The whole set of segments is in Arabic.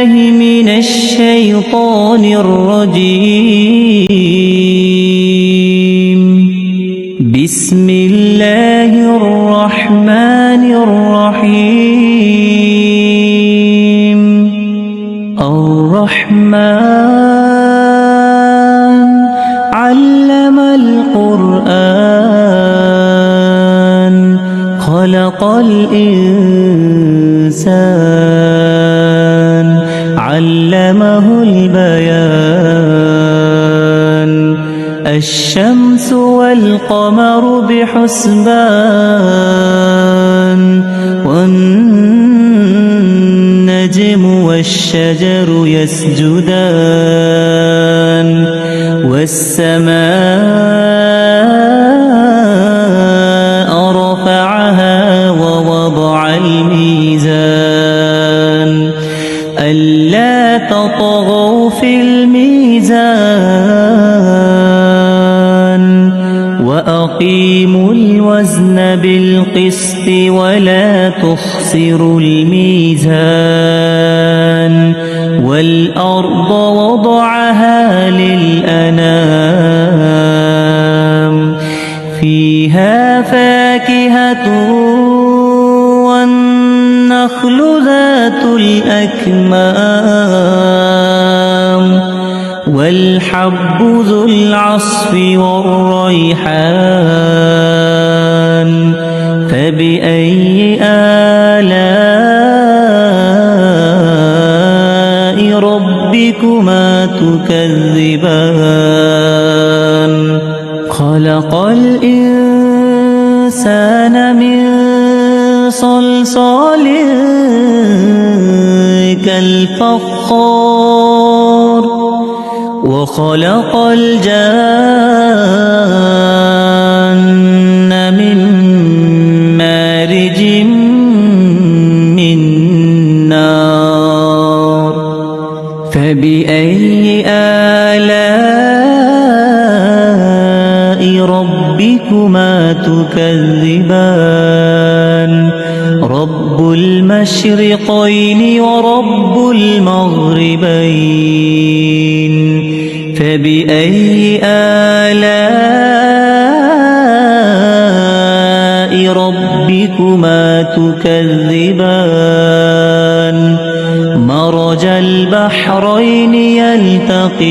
بالله من الشيطان الرجيم. بسم الله الرحمن الرحيم. الرحمن علم القرآن خلق الإنسان علمه البيان. الشمس والقمر بحسبان والنجم والشجر يسجدان. والسماء رفعها ووضع الميزان ألا تطغوا في الميزان وأقيموا الوزن بالقسط ولا تخسروا الميزان. والأرض وضعها للأنام فيها فاكهة والنخل ذات الأكمام والحب ذو العصف والريحان. فبأي آلاء ربكما تكذبان. خلق الإنسان من صلصال كالفخار وخلق الجان من مارج من نار. فبأي آلاء ربكما تكذبان. رب المشرقين ورب المغربين. فبأي آلاء ربكما تكذبان. مرج البحرين يلتقيان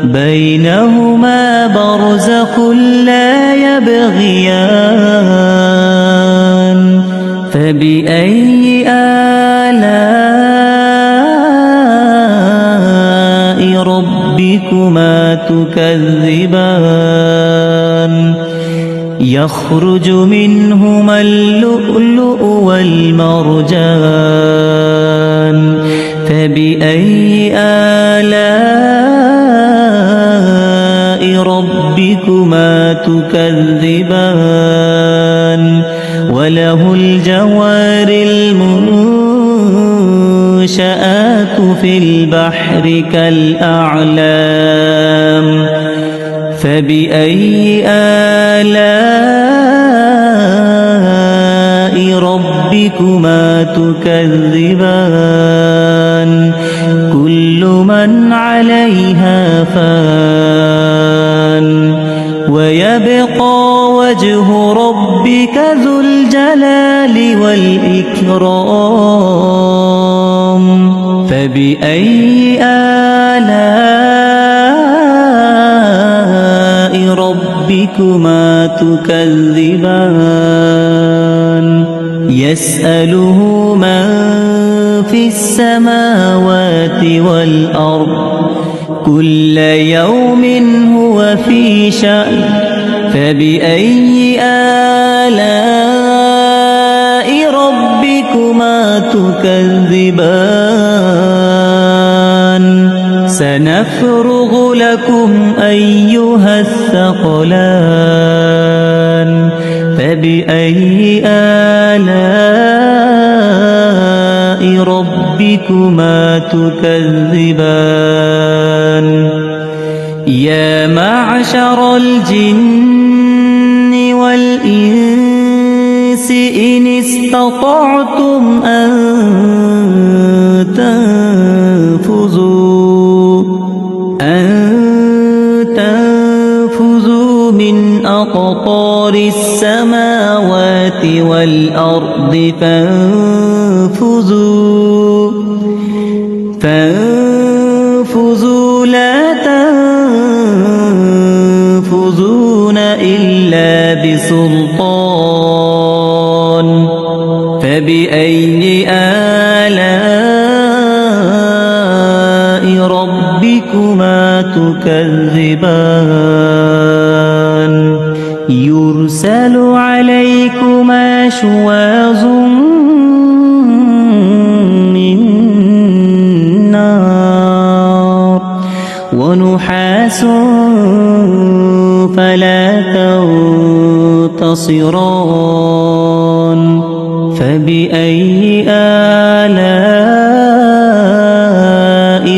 بينهما برزخ لا يبغيان. فبأي آلاء ربكما تكذبان. يخرج منهما اللؤلؤ والمرجان. فبأي آلاء ربكما تكذبان. وله الجوار المنشآت في البحر كالأعلام. فبأي آلاء ربكما تكذبان. كل من عليها فان ويبقى وجه ربك ذو الجلال والإكرام. فبأي آلاء ربكما تكذبان. يسأله من في السماوات والأرض كل يوم هو في شأن. فبأي آلاء ربكما تكذبان. سنفرغ لكم أيها الثقلان. فبأي آلاء ربكما تكذبان. يا معشر الجن والإنس إن استطعتم أن والأرض فانفذوا لا تنفذون إلا بسلطان فبأي آلاء ربكما تكذبان يرسل عليكما شواظ من نار ونحاس فلا تنتصران فبأي آلاء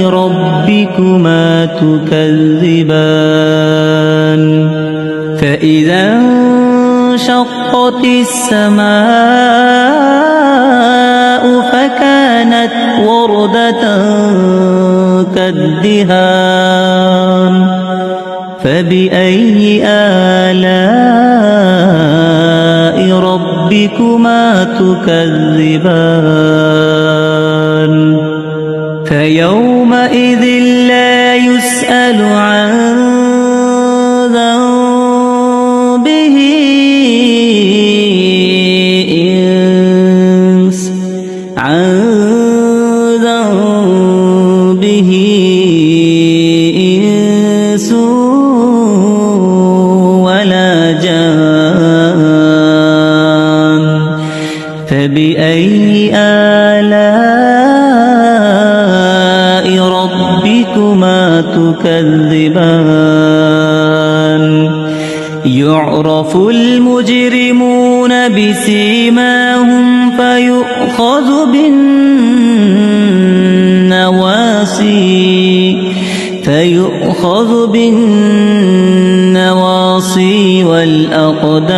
ربكما تكذبان فإذا انشقت السماء فكانت وردة كالدهان فبأي آلاء ربكما تكذبان فيومئذ لا يسأل عن ذنبه إنس ولا جان فبأي آلاء ربكما تكذبان يعرف المجرمون بسيماهم فيؤخذ بالنواصي والأقدام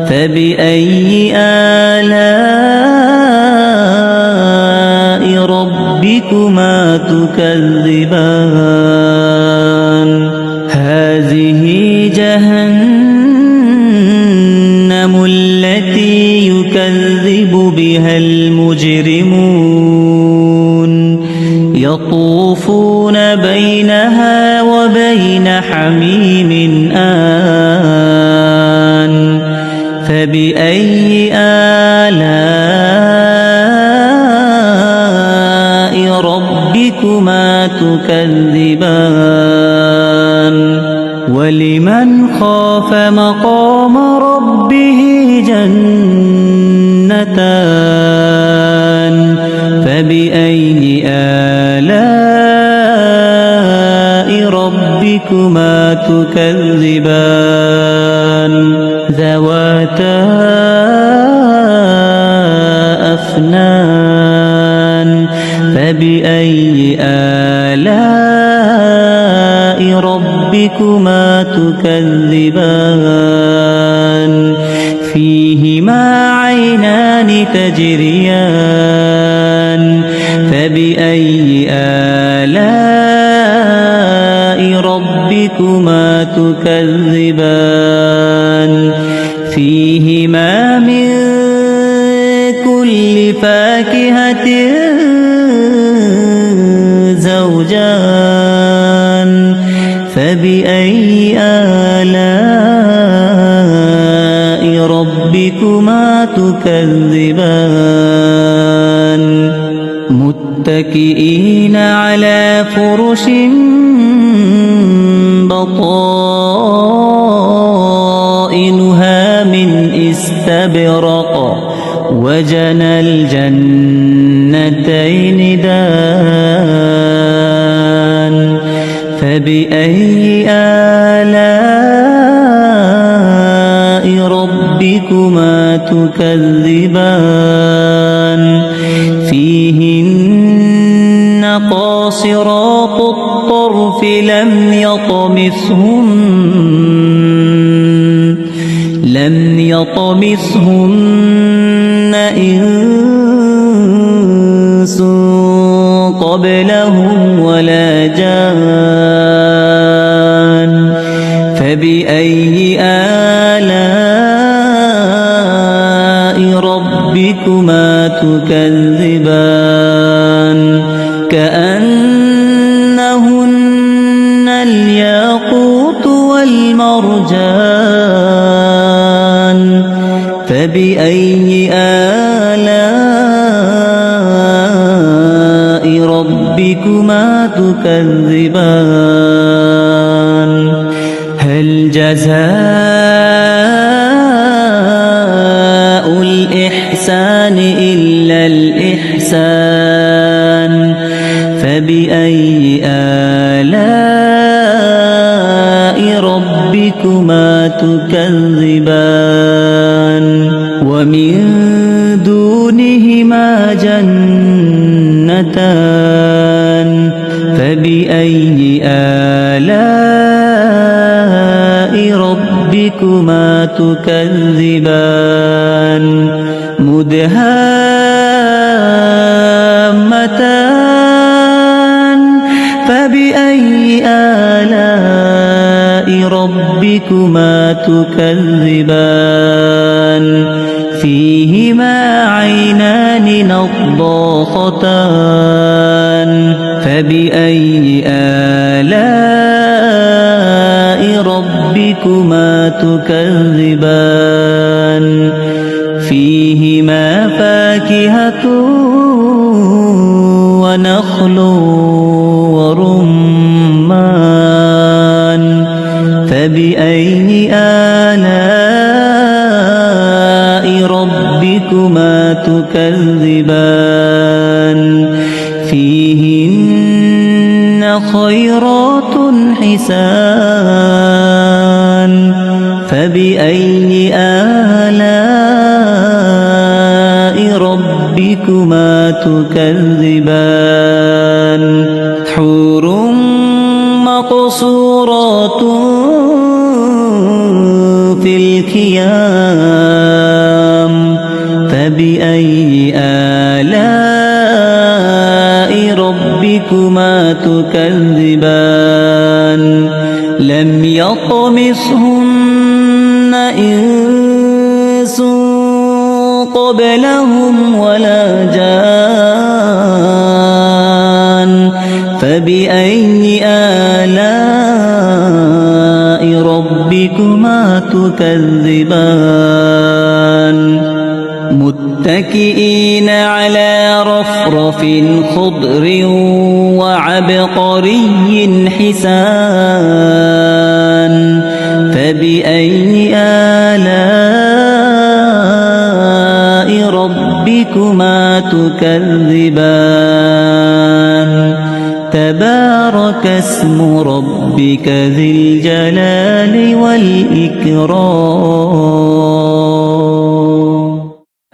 فبأي آلاء ربكما تكذبان هذه جهنم التي يكذب بها المجرمون يطوفون بينها وبين حميم آن فبأي آلاء ربكما تكذبان ولمن خاف مقام ربه جنتان فبأي آلاء ربكما تكذبان ذواتا أفنان فبأي آلاء ربكما تكذبان فيهما عينان تجريان فبأي آلاء ربكما تكذبان فيهما من كل فاكهة زوجان فبأي آلاء ربكما تكذبان متكئين على فرش بطائنها من استبرق وجنى الجنتين دان فبأي آلاء ربكما تكذبان فيهن قاصرات الطرف لم يطمثهن إنس قبلهم ولا جان فبأي آلاء ربكما تكذبان كأنهن الياقوت والمرجان فبأي آلاء ربكما تكذبان هل جزاء الإحسان إلا الإحسان فبأي آلاء ربكما تكذبان ومن دونهما جنتان فبأي آلاء ربكما تكذبان مدهامتان فبأي آلاء ربكما تكذبان فيهما عينان نضاختان فبأي آلاء ربكما تكذبان فيهما فاكهة ونخل ورمان فبأي آلاء ربكما تكذبان فيهن خيرات حسان فبأي آلاء ربكما تكذبان حور مقصورات في الخيام فبأي آلاء ربكما تكذبان لم يطمثهن إنس قبلهم ولا جان فبأي آلاء ربكما تكذبان متكئين على رفرف خضر وعبقري حسان فبأي آلاء ربكما تكذبان تبارك اسم ربك ذي الجلال والإكرام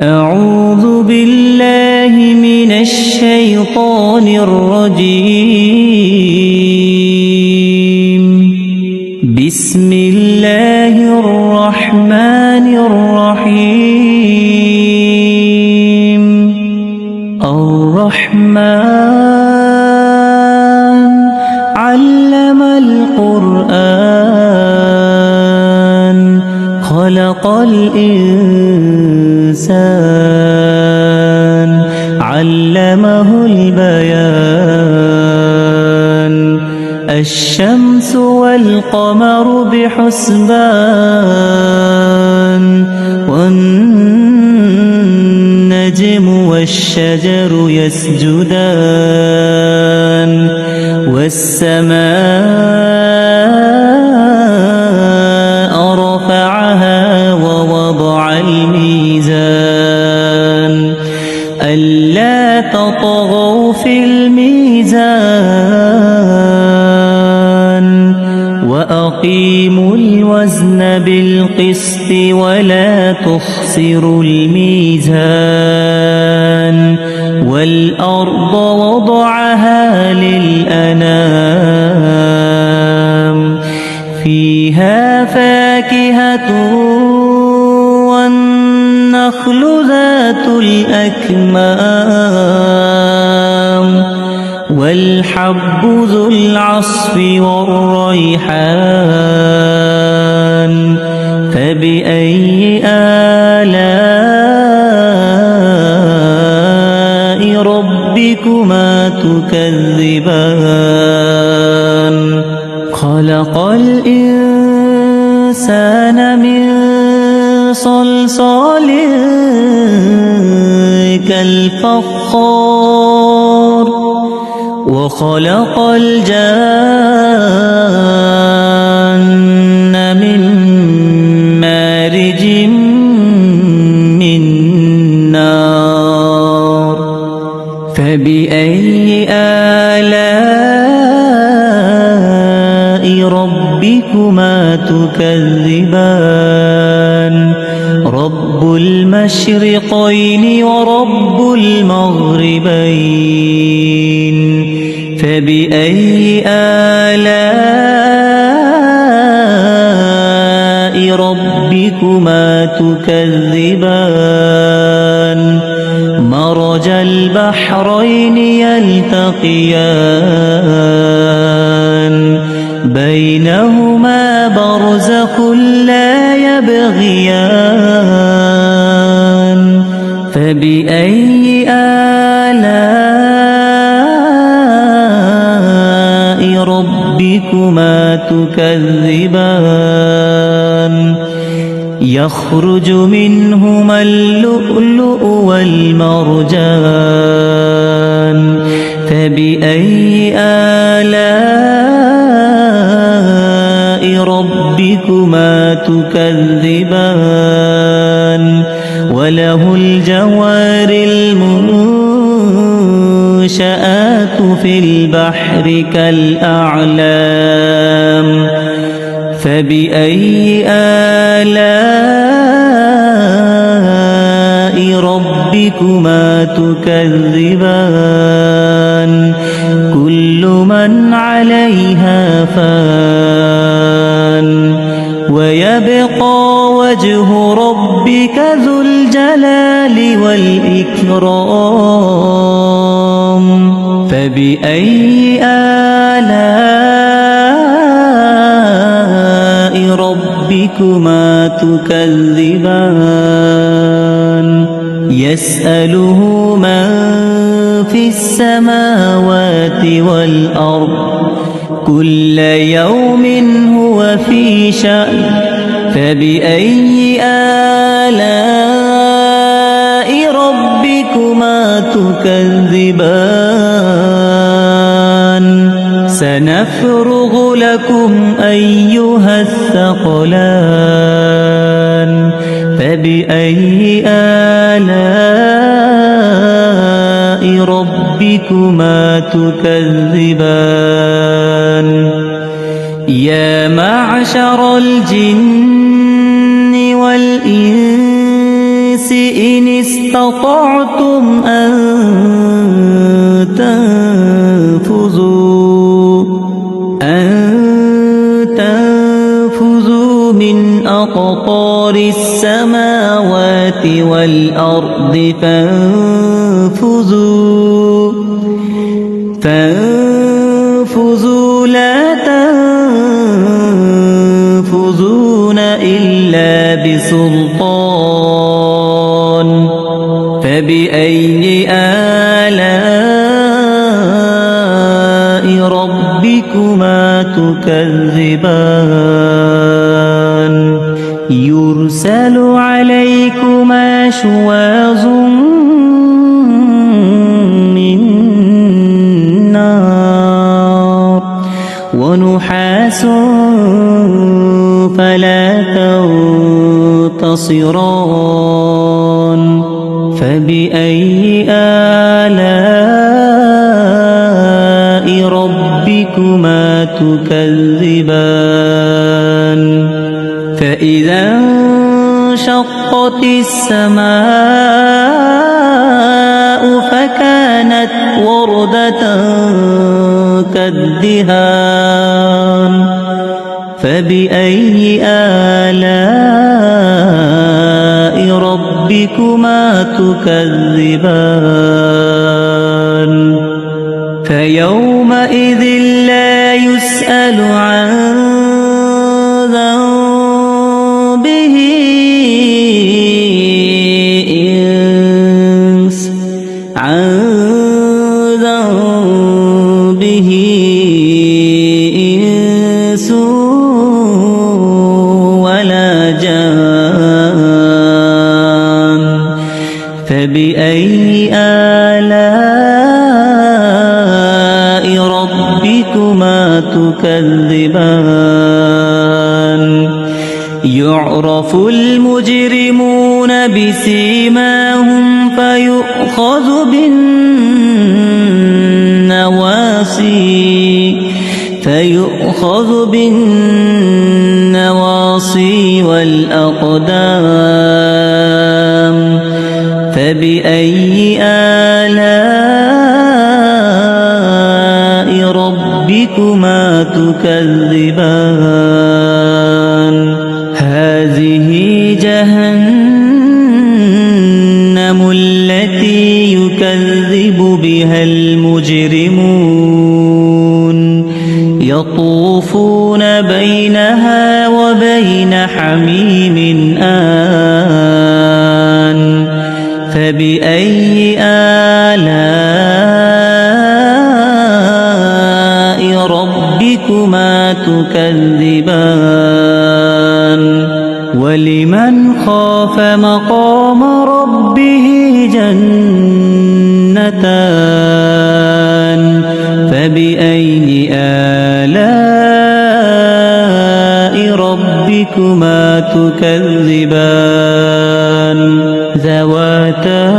أعوذ بالله من الشيطان الرجيم بسم الله الرحمن الرحيم الرحمن علم القرآن خلق الإنسان علمه البيان الشمس والقمر بحسبان والنجم والشجر يسجدان والسماء رفعها ووضع الميزان ألا تطغوا في الميزان وأقيموا الوزن بالقسط ولا تخسروا الميزان والأرض وضعها للأنام فيها فاكهة والنخل ذات الأكمام والحب ذو العصف والريحان فبأي آلاء ربكما تكذبان خلق الإنسان من صلصال كالفخار وخلق الجان من مارج من نار فبأي آلاء ربكما تكذبان رب المشرقين ورب المغربين فبأي آلاء ربكما تكذبان مرج البحرين يلتقيان بينهما برزخ لا يبغيان فبأي آلاء ربكما تكذبان يخرج منهما اللؤلؤ والمرجان فبأي آلاء ربكما تكذبان وله الجوار المنشآت في البحر كالأعلام فبأي آلاء ربكما تكذبان كل من عليها فان ويبقى وجه ربك ذو الجلال والإكرام فبأي آلاء ربكما تكذبان يسأله من في السماوات والأرض كل يوم هو في شأن فبأي آلاء ربكما تكذبان سنفرغ لكم أيها الثقلان فبأي آلاء ربكما تكذبان يا معشر الجن والإنس إن استطعتم أن تنفذوا من أقطار السماوات والأرض فانفذوا لا تنفذون إلا بسلطان فبأي آلاء ربكما تكذبان يرسل عليكما شواظ من نار ونحاس فلا تنتصران فبأي آلاء ربكما تكذبان فإذا انشقت السماء فكانت وردة كالدهان فبأي آلاء ربكما تكذبان فيومئذ لا يسأل عن ذنبه إنس فبأي آلاء ربكما تكذبان يعرف المجرمون بسيماهم فيؤخذ بالنواصي والأقدام فبأي آلاء ربكما تكذبان هذه جهنم التي يكذب بها المجرمون يطوفون بينها وبين حميم آن فبأي آلاء ربكما تكذبان ولمن خاف مقام ربه جنتان فبأي آلاء ربكما تكذبان ذواتا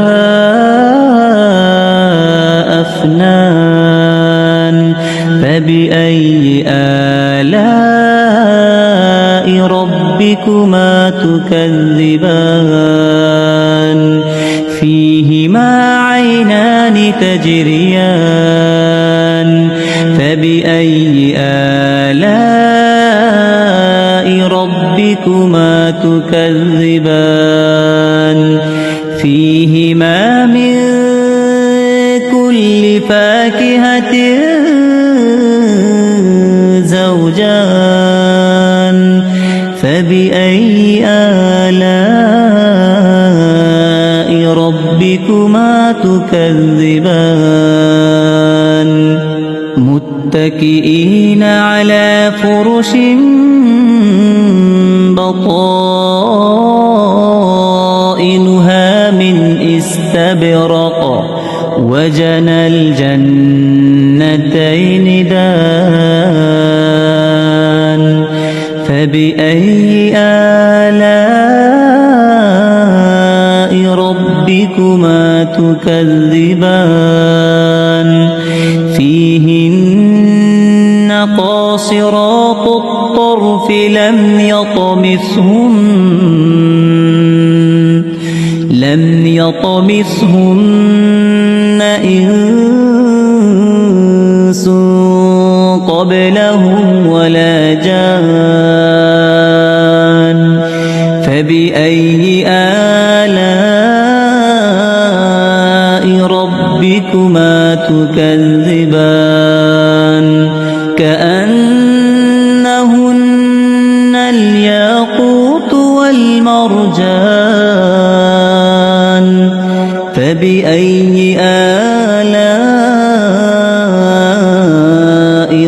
أفنان فبأي آلاء ربكما تكذبان فيهما عينان تجريان فبأي آلاء ربكما تكذبان فيهما من كل فاكهة زوجان فبأي آلاء ربكما تكذبان متكئين على فرش بطائنها من استبرق وجنى الجنتين دان فبأي آلاء ربكما تكذبان فيهن قاصرات الطرف لم يطمثهن إنس قبلهم ولا جان فبأي آلاء ربكما تكذبان كأنهن الياقوت والمرجان فبأي آلاء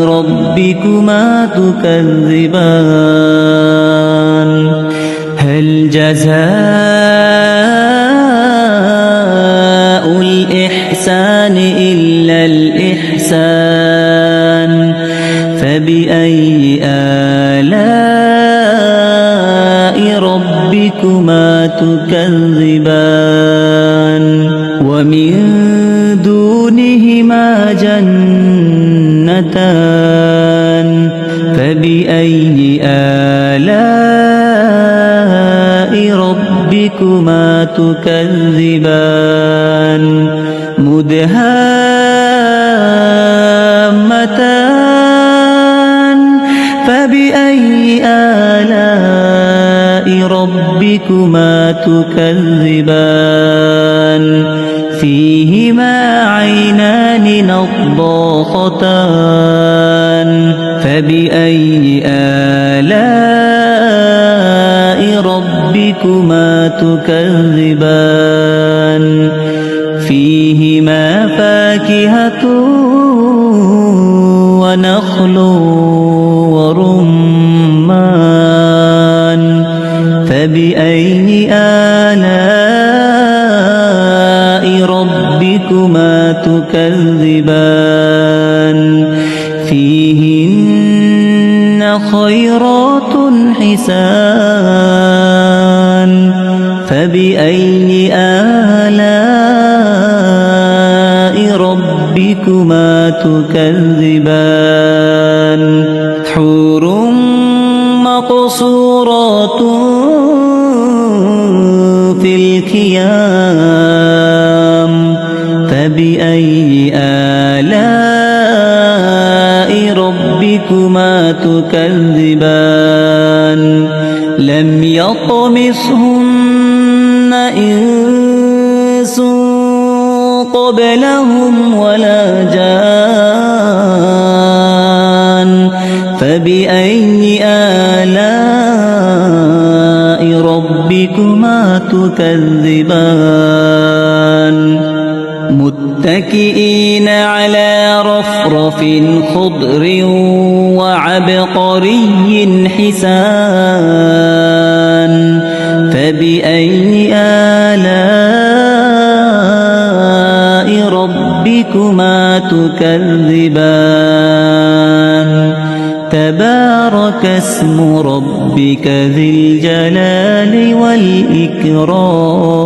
ربكما تكذبان هل جزاء الإحسان إلا الإحسان فبأي آلاء ربكما تكذبان ومن دونهما جنتان فبأي آلاء ربكما تكذبان مدهامتان فبأي آلاء ربكما تكذبان فيهما عينان نضاختان فبأي آلاء ربكما تكذبان فيهما فاكهة ونخل ورمان فبأي آلاء ربكما تكذبان فيهن خيرات حسان فبأي آلاء ربكما تكذبان حور مقصورات في الخيام فبأي آلاء ربكما تكذبان لم يطمثهن إنس قبلهم ولا جان فبأي آلاء ربكما تكذبان متكئين على رفرف خضر وعبقري حسان فبأي آلاء ربكما تكذبان تبارك اسم ربك ذي الجلال والإكرام